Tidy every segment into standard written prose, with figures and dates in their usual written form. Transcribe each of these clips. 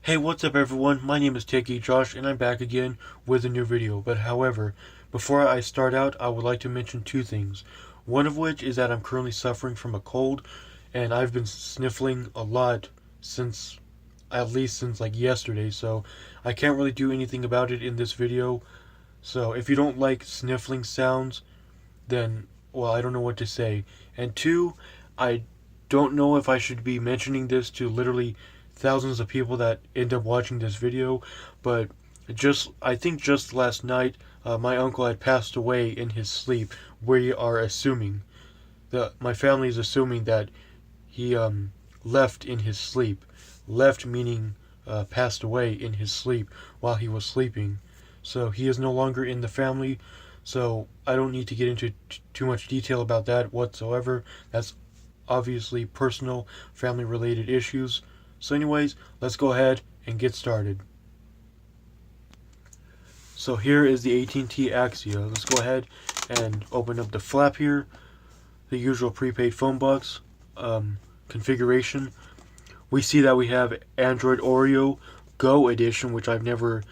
Hey, what's up everyone? My name is techgeekjosh and I'm back again with a new video. But however, before I start out, I would like to mention two things. One of which is that I'm currently suffering from a cold and I've been sniffling a lot since, at least since like yesterday, so I can't really do anything about it in this video. So if you don't like sniffling sounds, then, well, I don't know what to say. And two, I don't know if I should be mentioning this to literally thousands of people that end up watching this video, but I think just last night, my uncle had passed away in his sleep. We are assuming, my family is assuming that he left in his sleep. Left meaning passed away in his sleep while he was sleeping. So he is no longer in the family. So I don't need to get into too much detail about that whatsoever. That's obviously personal, family related issues. So anyways, let's go ahead and get started. So here is the AT&T Axia. Let's go ahead and open up the flap here. The usual prepaid phone box configuration. We see that we have Android Oreo Go edition, which I've never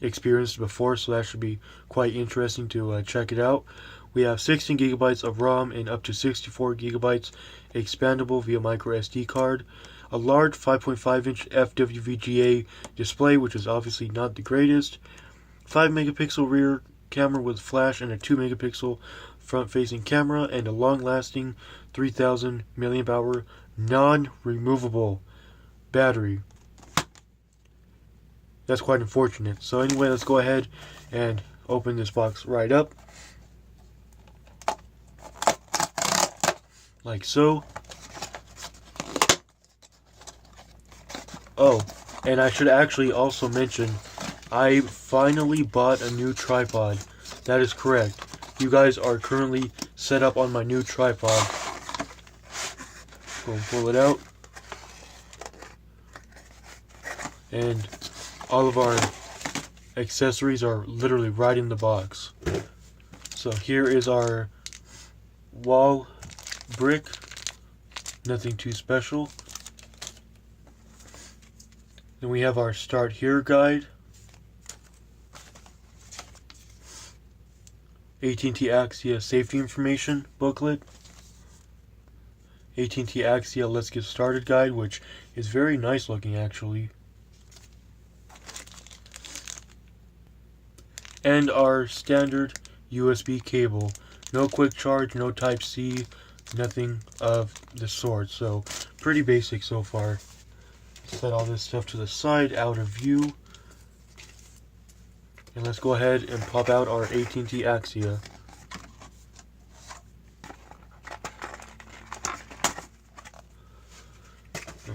experienced before, so that should be quite interesting to check it out. We have 16 gigabytes of ROM and up to 64 gigabytes expandable via micro SD card. A large 5.5-inch FWVGA display, which is obviously not the greatest. 5 megapixel rear camera with flash and a 2 megapixel front-facing camera, and a long-lasting 3000 milliamp hour non-removable battery. That's quite unfortunate. So anyway, let's go ahead and open this box right up. Like so. Oh, and I should actually also mention, I finally bought a new tripod. That is correct. You guys are currently set up on my new tripod. Go and pull it out. And all of our accessories are literally right in the box. So here is our wall brick. Nothing too special. Then we have our Start Here guide. AT&T Axia safety information booklet. AT&T Axia Let's Get Started guide, which is very nice looking actually. And our standard USB cable. No quick charge, no type C, nothing of the sort. So pretty basic so far. Set all this stuff to the side, out of view. And let's go ahead and pop out our AT&T Axia.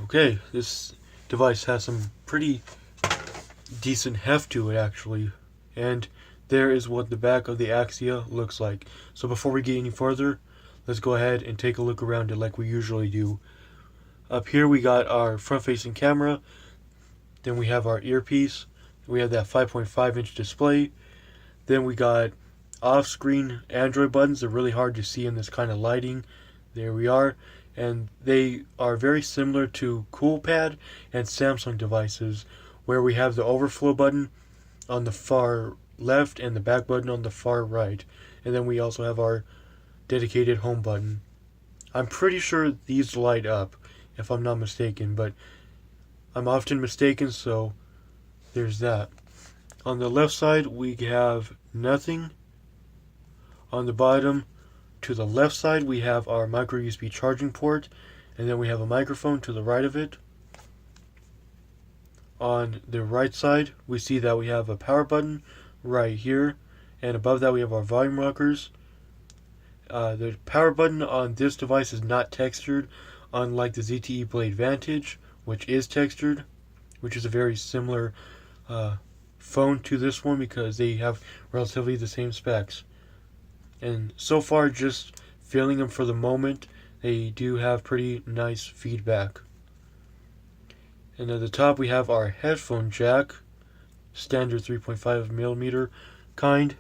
Okay, this device has some pretty decent heft to it actually. And there is what the back of the Axia looks like. So before we get any further, let's go ahead and take a look around it like we usually do. Up here we got our front-facing camera. Then we have our earpiece. We have that 5.5-inch display. Then we got off-screen Android buttons. They're really hard to see in this kind of lighting. There we are. And they are very similar to CoolPad and Samsung devices, where we have the overflow button on the far left and the back button on the far right. And then we also have our dedicated home button. I'm pretty sure these light up, if I'm not mistaken, but I'm often mistaken, so there's that. On the left side we have nothing. On the bottom to the left side we have our micro USB charging port, and then we have a microphone to the right of it. On the right side we see that we have a power button right here, and above that we have our volume rockers. The power button on this device is not textured, unlike the ZTE Blade Vantage, which is textured, which is a very similar phone to this one because they have relatively the same specs. And so far, just feeling them for the moment, they do have pretty nice feedback. And at the top we have our headphone jack, standard 3.5mm kind.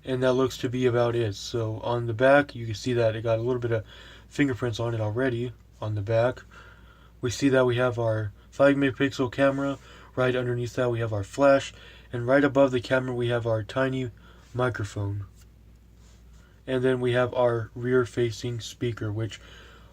And that looks to be about it. So on the back you can see that it got a little bit of fingerprints on it already on the back. we see that we have our 5 megapixel camera. Right underneath that we have our flash, and right above the camera we have our tiny microphone. And then we have our rear facing speaker, which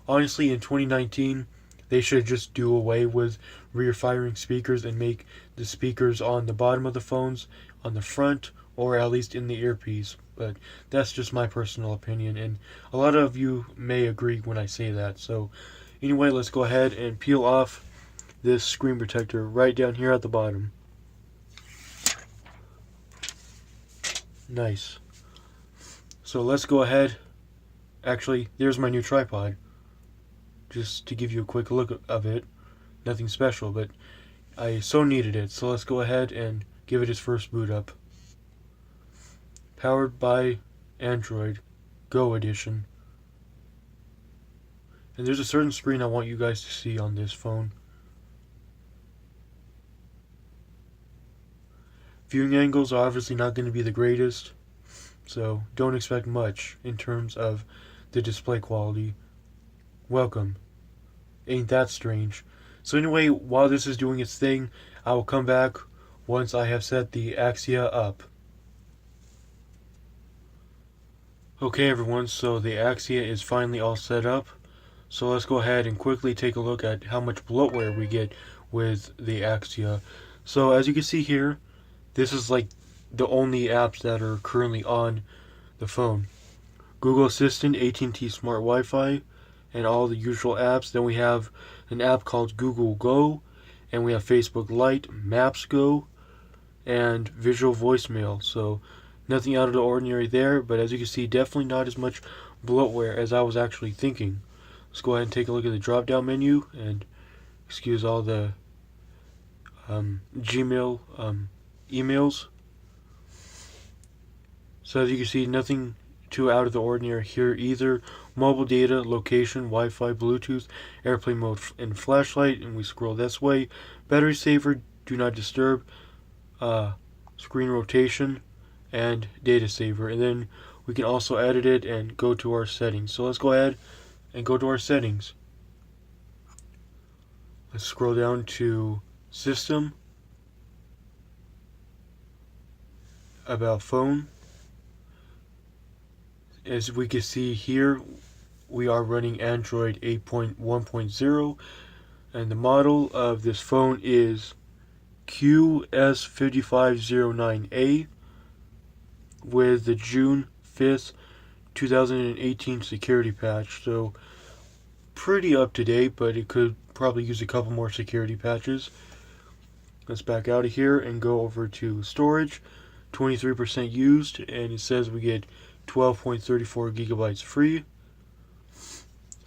honestly in 2019 they should just do away with rear firing speakers and make the speakers on the bottom of the phones on the front, or at least in the earpiece. But that's just my personal opinion, and a lot of you may agree when I say that. So anyway, let's go ahead and peel off this screen protector right down here at the bottom. Nice. So let's go ahead. Actually, there's my new tripod. Just to give you a quick look of it. Nothing special, but I so needed it. So let's go ahead and give it its first boot up. Powered by Android Go Edition. And there's a certain screen I want you guys to see on this phone. Viewing angles are obviously not going to be the greatest, so don't expect much in terms of the display quality. Welcome. Ain't that strange? So anyway, while this is doing its thing, I will come back once I have set the Axia up. Okay everyone, so the Axia is finally all set up. So let's go ahead and quickly take a look at how much bloatware we get with the Axia. So as you can see here, this is like the only apps that are currently on the phone. Google Assistant, AT&T Smart Wi-Fi, and all the usual apps. Then we have an app called Google Go, and we have Facebook Lite, Maps Go, and Visual Voicemail. So nothing out of the ordinary there, but as you can see, definitely not as much bloatware as I was actually thinking. Let's go ahead and take a look at the drop-down menu, and excuse all the Gmail emails. So as you can see, nothing too out of the ordinary here either. Mobile data, location, Wi-Fi, Bluetooth, airplane mode, and flashlight. And we scroll this way. Battery saver, do not disturb, screen rotation, and data saver. And then we can also edit it and go to our settings. So let's go ahead and go to our settings. Let's scroll down to System, About Phone. As we can see here, we are running Android 8.1.0, and the model of this phone is QS5509A with the June 5th 2018 security patch. So pretty up to date, but it could probably use a couple more security patches. Let's back out of here and go over to storage. 23% used, and it says we get 12.34 gigabytes free,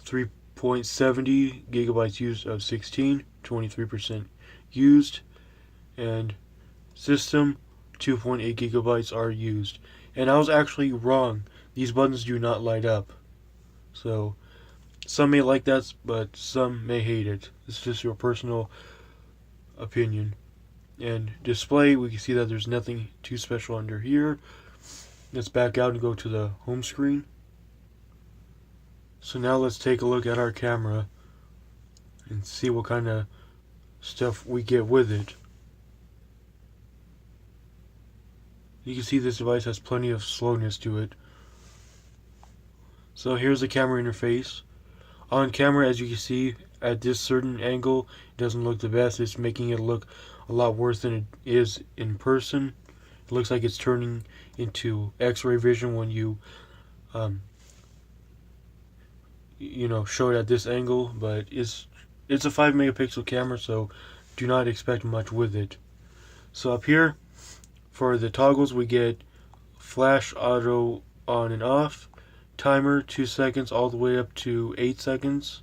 3.70 gigabytes used of 16, 23% used, and system 2.8 gigabytes are used. And I was actually wrong. These buttons do not light up. So some may like that, but some may hate it. It's just your personal opinion. And display, we can see that there's nothing too special under here. Let's back out and go to the home screen. So now let's take a look at our camera and see what kind of stuff we get with it. You can see this device has plenty of slowness to it. So here's the camera interface. On camera, as you can see, at this certain angle, it doesn't look the best. It's making it look a lot worse than it is in person. It looks like it's turning into X-ray vision when you show it at this angle, but it's a 5 megapixel camera, so do not expect much with it. So up here, for the toggles, we get flash auto on and off, timer 2 seconds all the way up to 8 seconds.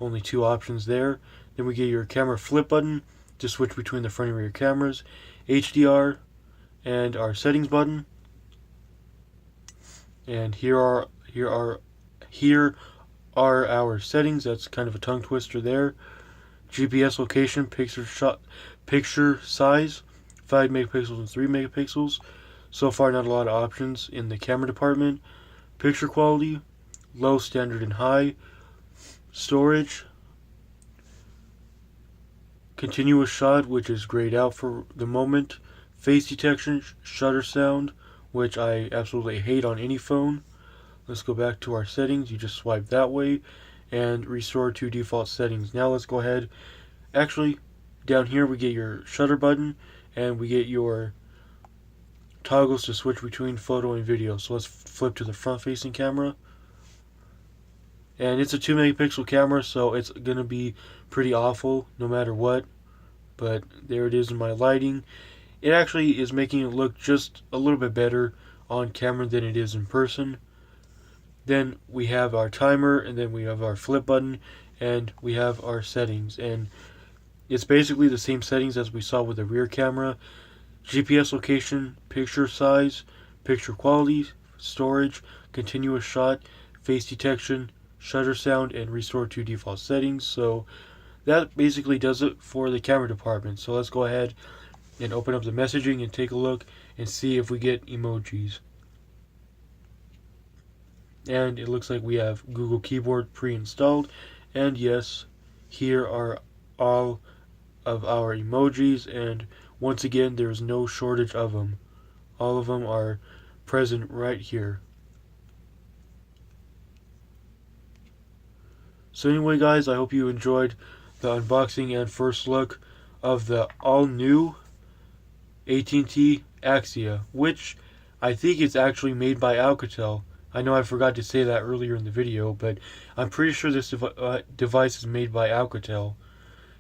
Only 2 options there. Then we get your camera flip button to switch between the front and rear cameras, HDR, and our settings button. And here are our settings. That's kind of a tongue twister there. GPS location, picture size, 5 megapixels and 3 megapixels. So far, not a lot of options in the camera department. Picture quality, low, standard, and high. Storage, continuous shot, which is grayed out for the moment, face detection, shutter sound, which I absolutely hate on any phone. Let's go back to our settings. You just swipe that way and restore to default settings. Now let's go ahead. Actually, down here we get your shutter button and we get your toggles to switch between photo and video. So let's flip to the front facing camera. And it's a 2 megapixel camera, so it's going to be pretty awful no matter what. But there it is in my lighting. It actually is making it look just a little bit better on camera than it is in person. Then we have our timer, and then we have our flip button, and we have our settings. And it's basically the same settings as we saw with the rear camera. GPS location, picture size, picture quality, storage, continuous shot, face detection, shutter sound, and restore to default settings. So that basically does it for the camera department. So let's go ahead and open up the messaging and take a look and see if we get emojis. And it looks like we have Google Keyboard pre-installed. And yes, here are all of our emojis, and once again there's no shortage of them. All of them are present right here. So anyway guys, I hope you enjoyed the unboxing and first look of the all new AT&T Axia, which I think is actually made by Alcatel. I know I forgot to say that earlier in the video, but I'm pretty sure this device is made by Alcatel.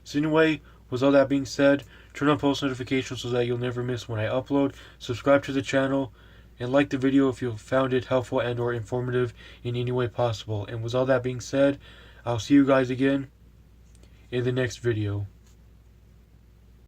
So anyway, with all that being said, turn on post notifications so that you'll never miss when I upload. Subscribe to the channel, and like the video if you found it helpful and or informative in any way possible. And with all that being said, I'll see you guys again in the next video.